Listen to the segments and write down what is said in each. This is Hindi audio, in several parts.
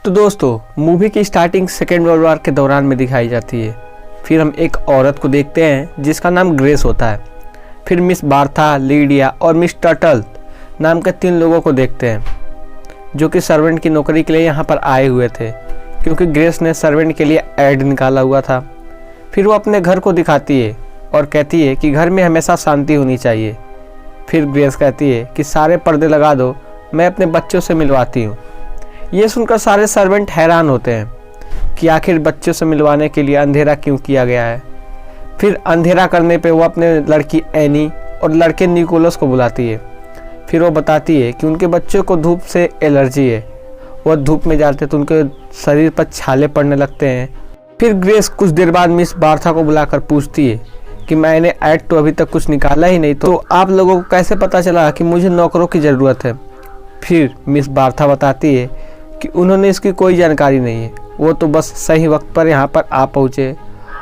तो दोस्तों मूवी की स्टार्टिंग सेकेंड वर्ल्ड वॉर के दौरान में दिखाई जाती है। फिर हम एक औरत को देखते हैं जिसका नाम ग्रेस होता है। फिर मिस बार्था, लीडिया और मिस टर्टल नाम के 3 लोगों को देखते हैं जो कि सर्वेंट की नौकरी के लिए यहाँ पर आए हुए थे, क्योंकि ग्रेस ने सर्वेंट के लिए ऐड निकाला हुआ था। फिर वो अपने घर को दिखाती है और कहती है कि घर में हमेशा शांति होनी चाहिए। फिर ग्रेस कहती है कि सारे पर्दे लगा दो, मैं अपने बच्चों से मिलवाती हूँ। ये सुनकर सारे सर्वेंट हैरान होते हैं कि आखिर बच्चों से मिलवाने के लिए अंधेरा क्यों किया गया है। फिर अंधेरा करने पे वो अपने लड़की एनी और लड़के निकोलस को बुलाती है। फिर वो बताती है कि उनके बच्चों को धूप से एलर्जी है। वो धूप में जाते तो उनके शरीर पर छाले पड़ने लगते हैं। फिर ग्रेस कुछ देर बाद मिस बार्था को बुलाकर पूछती है कि मैंने ऐड तो अभी तक कुछ निकाला ही नहीं, तो आप लोगों को कैसे पता चला कि मुझे नौकरों की ज़रूरत है। फिर मिस बार्था बताती है कि उन्होंने इसकी कोई जानकारी नहीं है, वो तो बस सही वक्त पर यहाँ पर आ पहुँचे।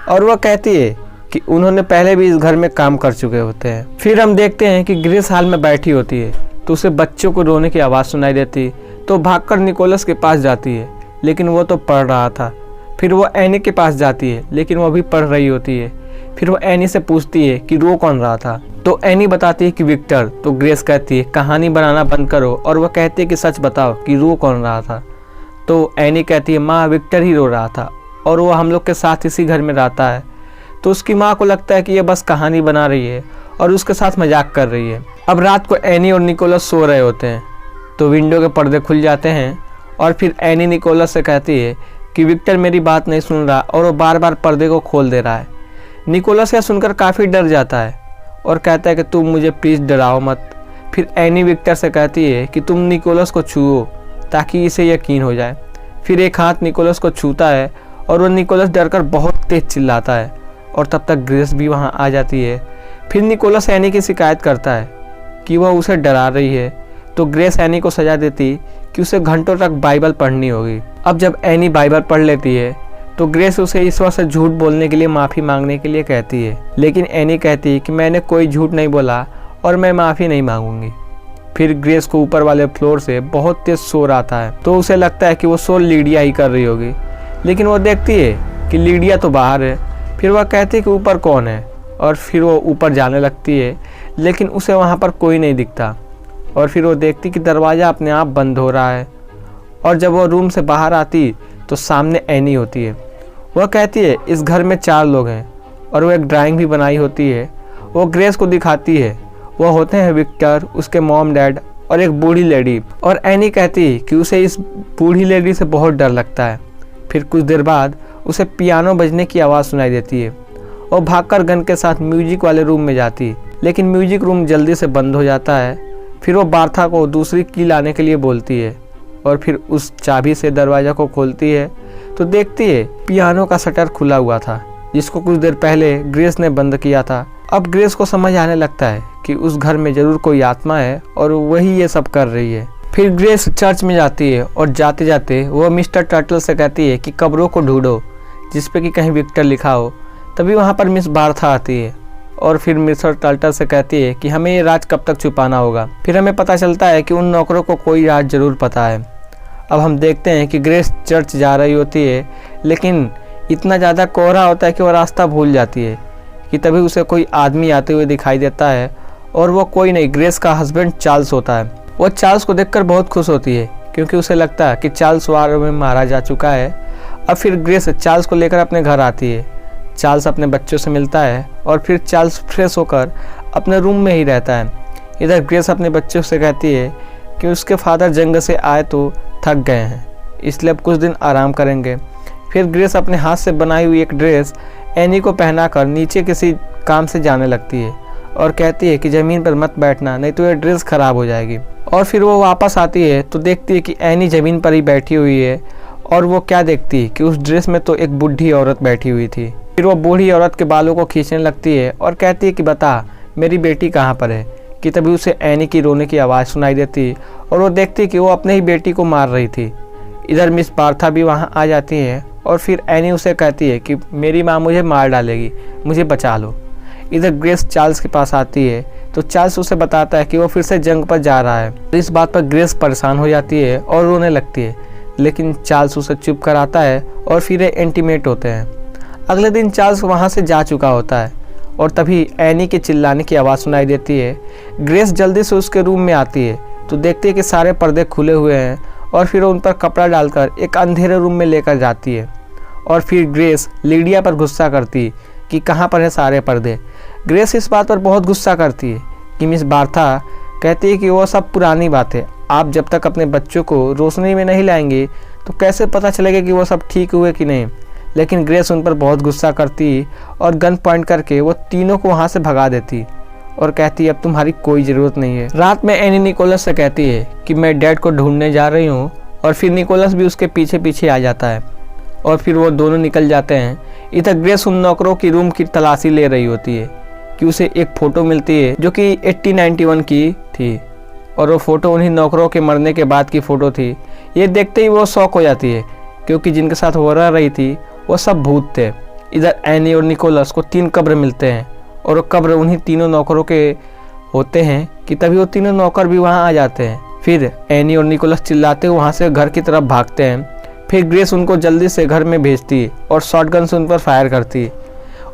और वह कहती है कि उन्होंने पहले भी इस घर में काम कर चुके होते हैं। फिर हम देखते हैं कि ग्रेस हाल में बैठी होती है तो उसे बच्चों को रोने की आवाज़ सुनाई देती, तो भागकर निकोलस के पास जाती है, लेकिन वो तो पढ़ रहा था। फिर वो एनी के पास जाती है, लेकिन वो भी पढ़ रही होती है। फिर वो एनी से पूछती है कि रो कौन रहा था, तो एनी बताती है कि विक्टर। तो ग्रेस कहती है कहानी बनाना बंद करो, और वह कहती है कि सच बताओ कि रो कौन रहा था। तो एनी कहती है माँ, विक्टर ही रो रहा था और वो हम लोग के साथ इसी घर में रहता है। तो उसकी माँ को लगता है कि ये बस कहानी बना रही है और उसके साथ मजाक कर रही है। अब रात को एनी और निकोलस सो रहे होते हैं, तो विंडो के पर्दे खुल जाते हैं और फिर एनी निकोलस से कहती है कि विक्टर मेरी बात नहीं सुन रहा और वो बार बार पर्दे को खोल दे रहा है। निकोलस यह सुनकर काफ़ी डर जाता है और कहता है कि तुम मुझे प्लीज़ डराओ मत। फिर एनी विक्टर से कहती है कि तुम निकोलस को छुओ ताकि इसे यकीन हो जाए। फिर एक हाथ निकोलस को छूता है और वो निकोलस डरकर बहुत तेज चिल्लाता है, और तब तक ग्रेस भी वहाँ आ जाती है। फिर निकोलस एनी की शिकायत करता है कि वह उसे डरा रही है, तो ग्रेस एनी को सजा देती कि उसे घंटों तक बाइबल पढ़नी होगी। अब जब एनी बाइबल पढ़ लेती है तो ग्रेस उसे ईश्वर से झूठ बोलने के लिए माफ़ी मांगने के लिए कहती है, लेकिन एनी कहती है कि मैंने कोई झूठ नहीं बोला और मैं माफ़ी नहीं मांगूंगी। फिर ग्रेस को ऊपर वाले फ्लोर से बहुत तेज शोर आता है, तो उसे लगता है कि वो शोर लीडिया ही कर रही होगी, लेकिन वो देखती है कि लीडिया तो बाहर है। फिर वह कहती है कि ऊपर कौन है, और फिर वो ऊपर जाने लगती है, लेकिन उसे वहाँ पर कोई नहीं दिखता। और फिर वो देखती कि दरवाज़ा अपने आप बंद हो रहा है, और जब वो रूम से बाहर आती तो सामने एनी होती है। वह कहती है इस घर में 4 लोग हैं, और वो एक ड्राइंग भी बनाई होती है। वो ग्रेस को दिखाती है, वो होते हैं विक्टर, उसके मॉम डैड और एक बूढ़ी लेडी। और एनी कहती है कि उसे इस बूढ़ी लेडी से बहुत डर लगता है। फिर कुछ देर बाद उसे पियानो बजने की आवाज़ सुनाई देती है और भागकर गन के साथ म्यूजिक वाले रूम में जाती है, लेकिन म्यूजिक रूम जल्दी से बंद हो जाता है। फिर वो बार्था को दूसरी की लाने के लिए बोलती है और फिर उस चाबी से दरवाज़ा को खोलती है तो देखती है पियानो का शटर खुला हुआ था, जिसको कुछ देर पहले ग्रेस ने बंद किया था। अब ग्रेस को समझ आने लगता है कि उस घर में ज़रूर कोई आत्मा है और वही ये सब कर रही है। फिर ग्रेस चर्च में जाती है और जाते जाते वो मिस्टर टर्टल से कहती है कि कब्रों को ढूंढो जिस पे कि कहीं विक्टर लिखा हो। तभी वहाँ पर मिस बार्था आती है और फिर मिस्टर टर्टल से कहती है कि हमें ये राज कब तक छुपाना होगा। फिर हमें पता चलता है कि उन नौकरों को कोई राज ज़रूर पता है। अब हम देखते हैं कि ग्रेस चर्च जा रही होती है, लेकिन इतना ज़्यादा कोहरा होता है कि वो रास्ता भूल जाती है कि तभी उसे कोई आदमी आते हुए दिखाई देता है, और वो कोई नहीं, ग्रेस का हस्बैंड चार्ल्स होता है। वो चार्ल्स को देखकर बहुत खुश होती है क्योंकि उसे लगता है कि चार्ल्स वार में मारा जा चुका है। अब फिर ग्रेस चार्ल्स को लेकर अपने घर आती है। चार्ल्स अपने बच्चों से मिलता है और फिर चार्ल्स फ्रेश होकर अपने रूम में ही रहता है। इधर ग्रेस अपने बच्चों से कहती है कि उसके फादर जंग से आए तो थक गए हैं, इसलिए अब कुछ दिन आराम करेंगे। फिर ग्रेस अपने हाथ से बनाई हुई एक ड्रेस एनी को पहनाकर नीचे किसी काम से जाने लगती है और कहती है कि ज़मीन पर मत बैठना, नहीं तो ये ड्रेस ख़राब हो जाएगी। और फिर वो वापस आती है तो देखती है कि एनी ज़मीन पर ही बैठी हुई है, और वो क्या देखती है कि उस ड्रेस में तो एक बूढ़ी औरत बैठी हुई थी। फिर वो बूढ़ी औरत के बालों को खींचने लगती है और कहती है कि बता मेरी बेटी कहाँ पर है। कि तभी उसे एनी की रोने की आवाज़ सुनाई देती और वो देखती कि वो अपने ही बेटी को मार रही थी। इधर मिस बार्था भी वहाँ आ जाती है और फिर एनी उसे कहती है कि मेरी माँ मुझे मार डालेगी, मुझे बचा लो। इधर ग्रेस चार्ल्स के पास आती है तो चार्ल्स उसे बताता है कि वो फिर से जंग पर जा रहा है। इस बात पर ग्रेस परेशान हो जाती है और रोने लगती है, लेकिन चार्ल्स उसे चुप कराता है और फिर इंटीमेट होते हैं। अगले दिन चार्ल्स वहाँ से जा चुका होता है और तभी एनी के चिल्लाने की आवाज़ सुनाई देती है। ग्रेस जल्दी से उसके रूम में आती है तो देखती है कि सारे पर्दे खुले हुए हैं और फिर उन पर कपड़ा डालकर एक अंधेरे रूम में लेकर जाती है। और फिर ग्रेस लीडिया पर गुस्सा करती कि कहाँ पर है सारे पर्दे। ग्रेस इस बात पर बहुत गुस्सा करती है कि मिस बार्था कहती है कि वो सब पुरानी बात है, आप जब तक अपने बच्चों को रोशनी में नहीं लाएंगे तो कैसे पता चलेगा कि वो सब ठीक हुए कि नहीं। लेकिन ग्रेस उन पर बहुत गुस्सा करती और गन पॉइंट करके वो तीनों को वहाँ से भगा देती और कहती अब तुम्हारी कोई ज़रूरत नहीं है। रात में एनी निकोलस से कहती है कि मैं डैड को ढूंढने जा रही हूँ और फिर निकोलस भी उसके पीछे पीछे आ जाता है और फिर वो दोनों निकल जाते हैं। इधर ग्रेस उन नौकरों की रूम की तलाशी ले रही होती है कि उसे एक फ़ोटो मिलती है जो कि 1891 की थी और वो फ़ोटो उन्हीं नौकरों के मरने के बाद की फ़ोटो थी। ये देखते ही वो शॉक हो जाती है क्योंकि जिनके साथ वो रह रही थी वो सब भूत थे। इधर एनी और निकोलस को 3 कब्र मिलते हैं और वो कब्र उन्हीं तीनों नौकरों के होते हैं कि तभी वो तीनों नौकर भी वहाँ आ जाते हैं। फिर एनी और निकोलस चिल्लाते हुए वहाँ से घर की तरफ भागते हैं। फिर ग्रेस उनको जल्दी से घर में भेजती और शॉटगन से उन पर फायर करती।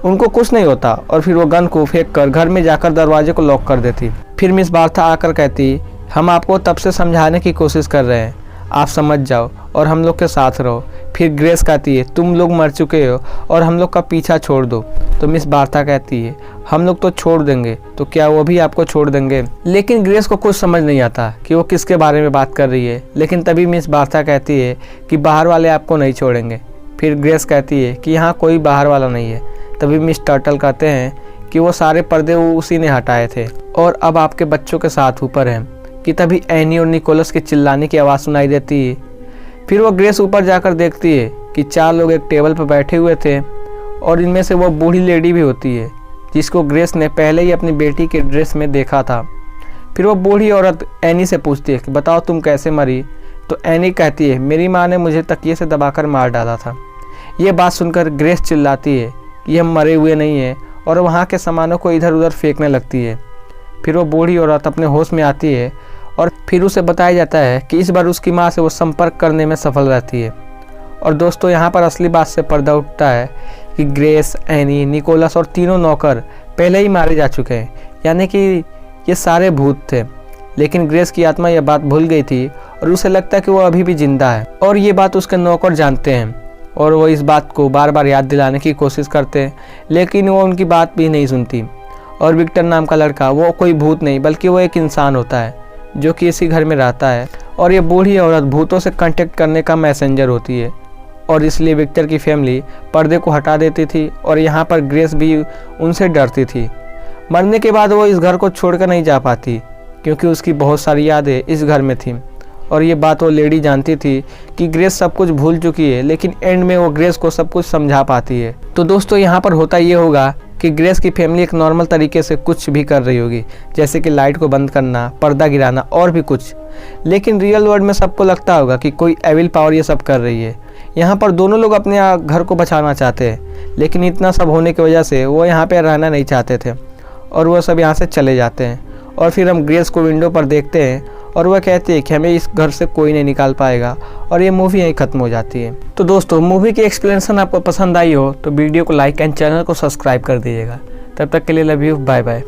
उनको कुछ नहीं होता और फिर वो गन को फेंक कर घर में जाकर दरवाजे को लॉक कर देती। फिर मिस बार्था आकर कहती हम आपको तब से समझाने की कोशिश कर रहे हैं, आप समझ जाओ और हम लोग के साथ रहो। फिर ग्रेस कहती है तुम लोग मर चुके हो और हम लोग का पीछा छोड़ दो। तो मिस बार्था कहती है हम लोग तो छोड़ देंगे, तो क्या वो भी आपको छोड़ देंगे। लेकिन ग्रेस को कुछ समझ नहीं आता कि वो किसके बारे में बात कर रही है। लेकिन तभी मिस बार्था कहती है कि बाहर वाले आपको नहीं छोड़ेंगे। फिर ग्रेस कहती है कि यहाँ कोई बाहर वाला नहीं है। तभी मिस टर्टल कहते हैं कि वो सारे पर्दे वो उसी ने हटाए थे और अब आपके बच्चों के साथ ऊपर हैं। कि तभी एनी और निकोलस के चिल्लाने की आवाज़ सुनाई देती है। फिर वो ग्रेस ऊपर जाकर देखती है कि 4 लोग एक टेबल पर बैठे हुए थे और इनमें से वो बूढ़ी लेडी भी होती है जिसको ग्रेस ने पहले ही अपनी बेटी के ड्रेस में देखा था। फिर वो बूढ़ी औरत एनी से पूछती है कि बताओ तुम कैसे मरी। तो एनी कहती है मेरी माँ ने मुझे तकिए से दबाकर मार डाला था। ये बात सुनकर ग्रेस चिल्लाती है कि हम मरे हुए नहीं हैं और वहाँ के सामानों को इधर उधर फेंकने लगती है। फिर वो बूढ़ी औरत अपने होश में आती है और फिर उसे बताया जाता है कि इस बार उसकी माँ से वो संपर्क करने में सफल रहती है। और दोस्तों यहाँ पर असली बात से पर्दा उठता है कि ग्रेस, एनी, निकोलस और तीनों नौकर पहले ही मारे जा चुके हैं, यानी कि ये सारे भूत थे। लेकिन ग्रेस की आत्मा यह बात भूल गई थी और उसे लगता है कि वो अभी भी जिंदा है और ये बात उसके नौकर जानते हैं और वो इस बात को बार बार याद दिलाने की कोशिश करते हैं, लेकिन वो उनकी बात भी नहीं सुनती। और विक्टर नाम का लड़का वो कोई भूत नहीं बल्कि वो एक इंसान होता है जो कि इसी घर में रहता है और ये बूढ़ी औरत भूतों से कांटेक्ट करने का मैसेंजर होती है और इसलिए विक्टर की फैमिली पर्दे को हटा देती थी और यहाँ पर ग्रेस भी उनसे डरती थी। मरने के बाद वो इस घर को छोड़कर नहीं जा पाती क्योंकि उसकी बहुत सारी यादें इस घर में थी और ये बात वो लेडी जानती थी कि ग्रेस सब कुछ भूल चुकी है, लेकिन एंड में वो ग्रेस को सब कुछ समझा पाती है। तो दोस्तों यहाँ पर होता ये होगा कि ग्रेस की फैमिली एक नॉर्मल तरीके से कुछ भी कर रही होगी, जैसे कि लाइट को बंद करना, पर्दा गिराना और भी कुछ। लेकिन रियल वर्ल्ड में सबको लगता होगा कि कोई एविल पावर ये सब कर रही है। यहाँ पर दोनों लोग अपने घर को बचाना चाहते हैं, लेकिन इतना सब होने की वजह से वो यहाँ पर रहना नहीं चाहते थे और वो सब यहाँ से चले जाते हैं। और फिर हम ग्रेस को विंडो पर देखते हैं और वह कहती है कि हमें इस घर से कोई नहीं निकाल पाएगा और ये मूवी यहीं ख़त्म हो जाती है। तो दोस्तों मूवी की एक्सप्लेनेशन आपको पसंद आई हो तो वीडियो को लाइक एंड चैनल को सब्सक्राइब कर दीजिएगा। तब तक के लिए लव यू, बाय बाय।